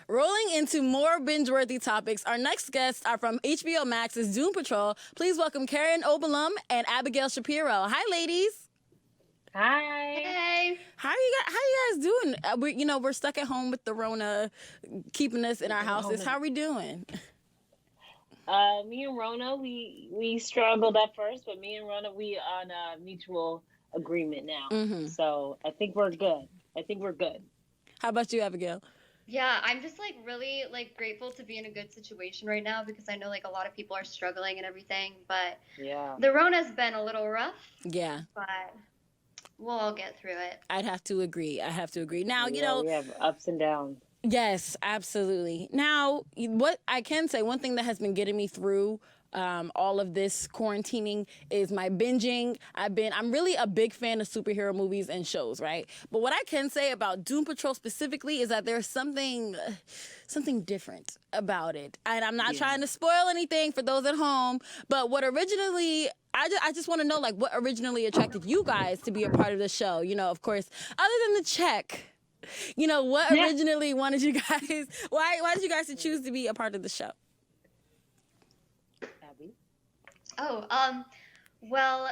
Rolling into more binge-worthy topics, our next guests are from HBO Max's Doom Patrol. Please welcome Karen Obalum and Abigail Shapiro. Hi, ladies. Hi. Hey. How you guys doing? We're stuck at home with the Rona, keeping us in our houses. How are we doing? Me and Rona, we struggled at first, but me and Rona, we on a mutual agreement now. So I think we're good. How about you, Abigail? Yeah, I'm just really grateful to be in a good situation right now because I know a lot of people are struggling and everything, but Yeah. the Rona's been a little rough. Yeah. But we'll all get through it. I'd have to agree. Now, we have ups and downs. Yes, absolutely. Now, what I can say, one thing that has been getting me through all of this quarantining is my binging. I'm really a big fan of superhero movies and shows, right? But what I can say about Doom Patrol specifically is that there's something different about it. And I'm not trying to spoil anything for those at home, but what originally I just want to know what originally attracted you guys to be a part of the show. Of course, other than the check. What originally wanted you guys? Why did you guys choose to be a part of the show? Abby? Well,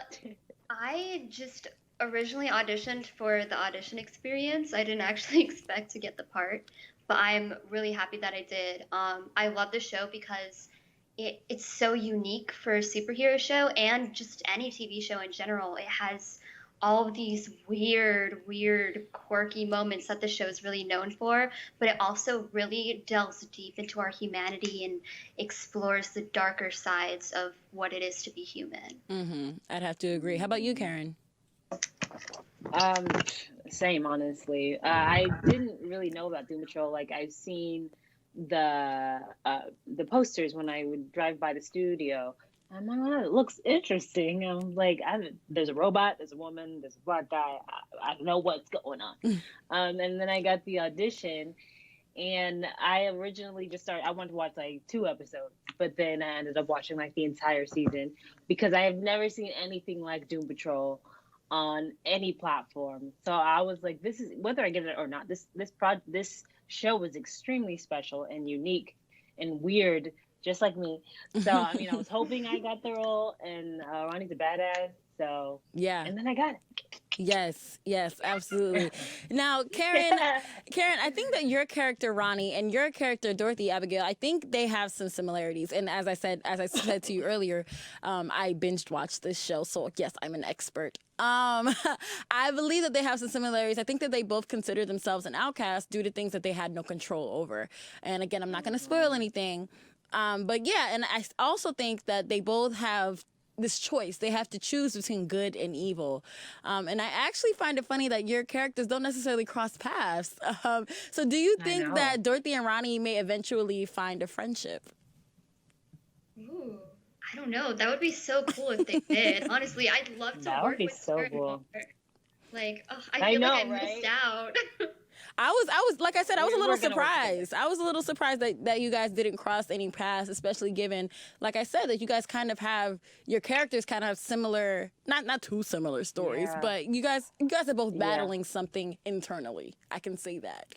I just originally auditioned for the audition experience. I didn't actually expect to get the part, but I'm really happy that I did. I love the show because it's so unique for a superhero show and just any TV show in general. It has all of these weird, quirky moments that the show is really known for, but it also really delves deep into our humanity and explores the darker sides of what it is to be human. I'd have to agree. How about you, Karen? Same, honestly. I didn't really know about Doom Patrol. I've seen the posters when I would drive by the studio. I'm like, oh, it looks interesting. I'm like, there's a robot, there's a woman, there's a black guy. I don't know what's going on. And then I got the audition, and I originally just started. I wanted to watch 2 episodes, but then I ended up watching the entire season because I have never seen anything like Doom Patrol on any platform. So I was like, this is, whether I get it or not, this show was extremely special and unique and weird, just like me. So, I was hoping I got the role, and Ronnie's a badass. So, yeah. And then I got it. Yes, absolutely. Now, Karen, I think that your character, Ronnie, and your character, Dorothy Abigail, I think they have some similarities. And as I said to you earlier, I binged watched this show. So, yes, I'm an expert. I believe that they have some similarities. I think that they both consider themselves an outcast due to things that they had no control over. And again, I'm not going to spoil anything. But yeah, and I also think that they both have this choice. They have to choose between good and evil. And I actually find it funny that your characters don't necessarily cross paths. So do you think that Dorothy and Ronnie may eventually find a friendship? Ooh, I don't know. That would be so cool if they did. Honestly, I'd love to That work would be with so her cool. more. I feel like I missed out. I was like I said, I was a little We're gonna work surprised. I was a little surprised that you guys didn't cross any paths, especially given, like I said, that you guys kind of have, your characters kind of have similar, not too similar stories, but you guys are both battling something internally. I can say that.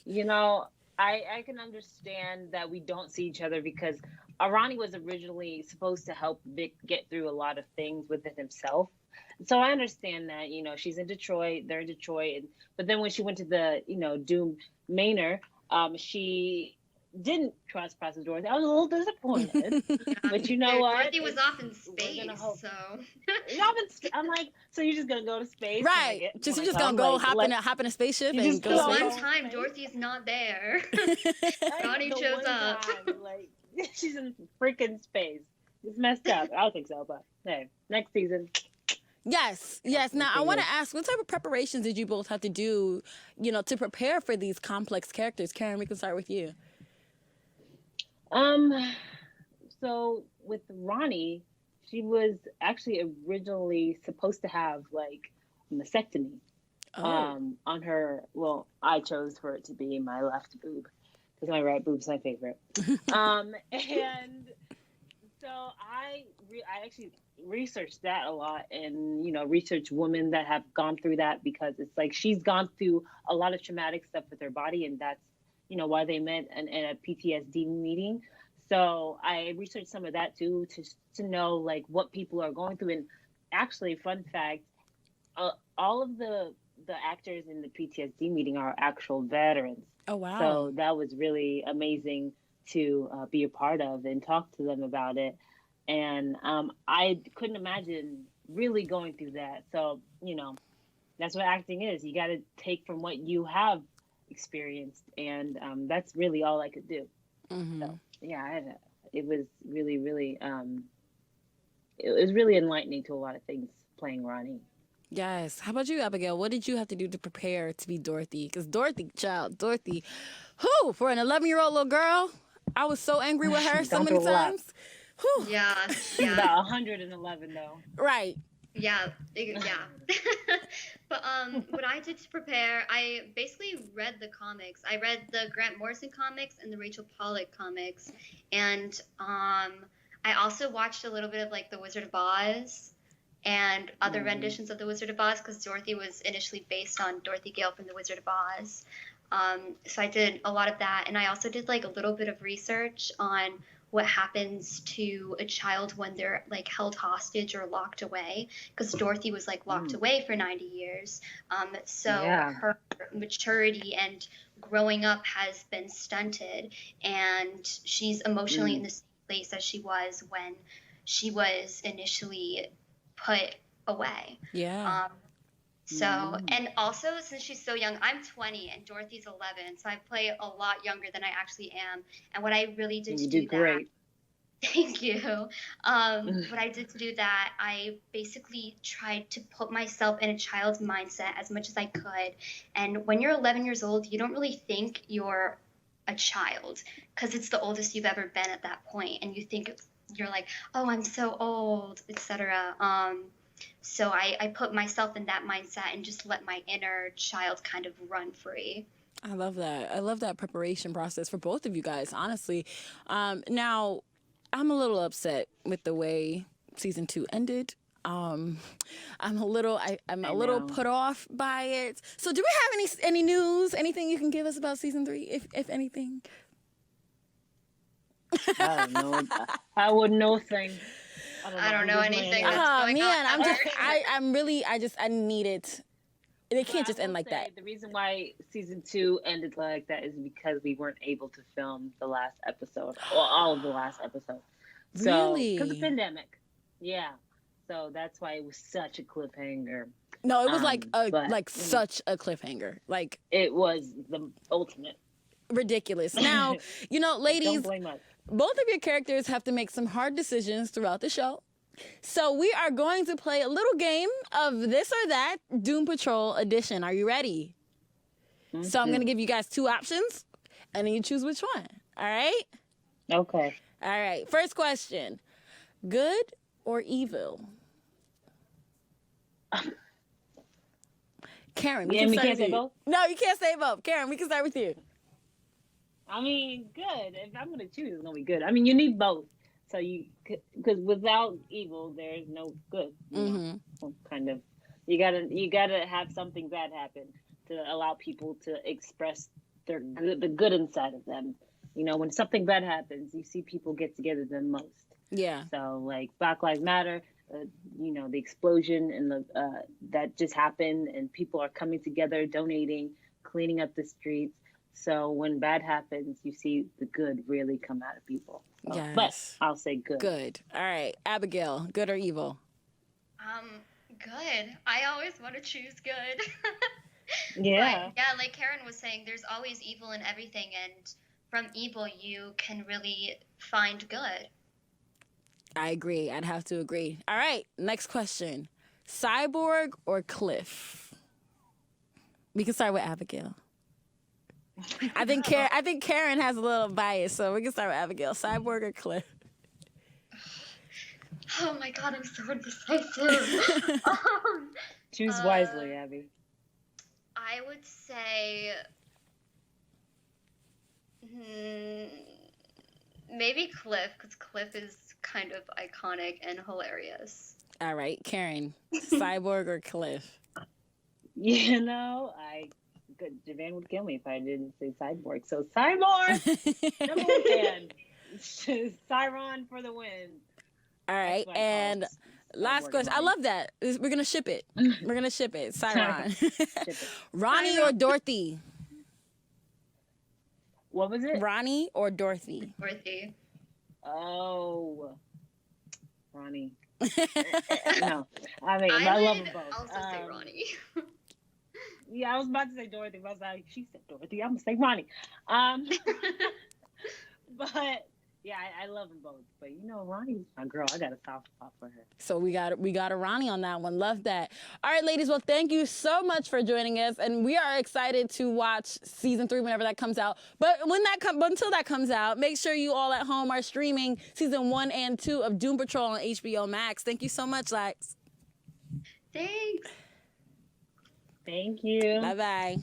I can understand that we don't see each other because Ronnie was originally supposed to help Vic get through a lot of things within himself. So I understand that, she's in Detroit, they're in Detroit, but then when she went to the, Doom Manor, she didn't cross paths with Dorothy. I was a little disappointed, but you know what? Dorothy was off in space, so. I'm like, so you're just gonna go to space? Right? You're just gonna go hop in a spaceship and go. One time, Dorothy's not there. Ronnie shows up. She's in freaking space. It's messed up. I don't think so, but hey, next season. Yes. Now, I want to ask, what type of preparations did you both have to do, to prepare for these complex characters? Karen, we can start with you. So with Ronnie, she was actually originally supposed to have a mastectomy on her. Well, I chose for it to be my left boob because my right boob's my favorite. And so I actually researched that a lot, and researched women that have gone through that, because it's she's gone through a lot of traumatic stuff with her body, and that's why they met in a PTSD meeting. So I researched some of that too, to know like what people are going through. And actually, fun fact, all of the actors in the PTSD meeting are actual veterans. Oh, wow. So that was really amazing to be a part of and talk to them about it. And I couldn't imagine really going through that. So, that's what acting is. You got to take from what you have experienced. And that's really all I could do. Mm-hmm. So, yeah, it was really, really, it was really enlightening to a lot of things playing Ronnie. Yes. How about you, Abigail? What did you have to do to prepare to be Dorothy? Because Dorothy, for an 11-year-old little girl, I was so angry with her so many times. Whew. Yeah, She's about 111 though. Right. Yeah. But what I did to prepare, I basically read the comics. I read the Grant Morrison comics and the Rachel Pollack comics, and I also watched a little bit of like The Wizard of Oz and other renditions of The Wizard of Oz, because Dorothy was initially based on Dorothy Gale from The Wizard of Oz. So I did a lot of that, and I also did like a little bit of research on what happens to a child when they're like held hostage or locked away, because Dorothy was like locked away for 90 years. So her maturity and growing up has been stunted, and she's emotionally in the same place as she was when she was initially put away. Yeah. So, and also since she's so young, I'm 20 and Dorothy's 11, so I play a lot younger than I actually am. And what I really did to do great. that, thank you. What I did to do that, I basically tried to put myself in a child's mindset as much as I could. And when you're 11 years old, you don't really think you're a child, because it's the oldest you've ever been at that point, and you think you're like, oh, I'm so old, etc. So I put myself in that mindset and just let my inner child kind of run free. I love that. I love that preparation process for both of you guys, honestly. Now, I'm a little upset with the way season 2 ended. I'm a little put off by it. So do we have any news, anything you can give us about season 3, if anything? I don't know. I wouldn't know a thing. I don't know anything. Oh man, I need it. They can't just end like that. The reason why season 2 ended like that is because we weren't able to film the last episode, or all of the last episode. So, really? Because of the pandemic. Yeah. So that's why it was such a cliffhanger. No, it was such a cliffhanger. Like, it was the ultimate. Ridiculous. Now, ladies, don't blame us. Both of your characters have to make some hard decisions throughout the show. So we are going to play a little game of this or that, Doom Patrol edition. Are you ready? Mm-hmm. So I'm going to give you guys 2 options, and then you choose which one. All right? Okay. All right. First question. Good or evil? Karen, we can't say both? No, you can't say both. Karen, we can start with you. I mean, good. If I'm going to choose, it's going to be good. I mean, you need both. So because without evil, there's no good. Kind of, you gotta have something bad happen to allow people to express the good inside of them. When something bad happens, you see people get together the most. Yeah. So like Black Lives Matter, the explosion and that just happened, and people are coming together, donating, cleaning up the streets. So when bad happens, you see the good really come out of people. So, yes. But I'll say good. Good. All right. Abigail, good or evil? Good. I always want to choose good. Yeah. But, yeah, like Karen was saying, there's always evil in everything, and from evil you can really find good. I agree. I'd have to agree. All right. Next question. Cyborg or Cliff? We can start with Abigail. I think Karen has a little bias, so we can start with Abigail. Cyborg or Cliff? Oh my God, I'm so indecisive. Choose wisely, Abby. I would say maybe Cliff, because Cliff is kind of iconic and hilarious. All right, Karen, Cyborg or Cliff? I Javan would kill me if I didn't say Cyborg. So Cyborg, number one fan. Cyron for the win. All right, and last question. I love that. We're gonna ship it. We're gonna ship it. Cyron. Ronnie or Dorothy? What was it? Ronnie or Dorothy? Dorothy. Oh, Ronnie. No, I mean I love them both. I also say Ronnie. Yeah, I was about to say Dorothy, but I was like, she said Dorothy. I'm gonna say Ronnie. But yeah, I love them both. But you know, Ronnie's my girl. I got a soft spot for her. So we got a Ronnie on that one. Love that. All right, ladies. Well, thank you so much for joining us, and we are excited to watch season 3 whenever that comes out. But until that comes out, make sure you all at home are streaming season 1 and 2 of Doom Patrol on HBO Max. Thank you so much, Lex. Thanks. Thank you. Bye bye.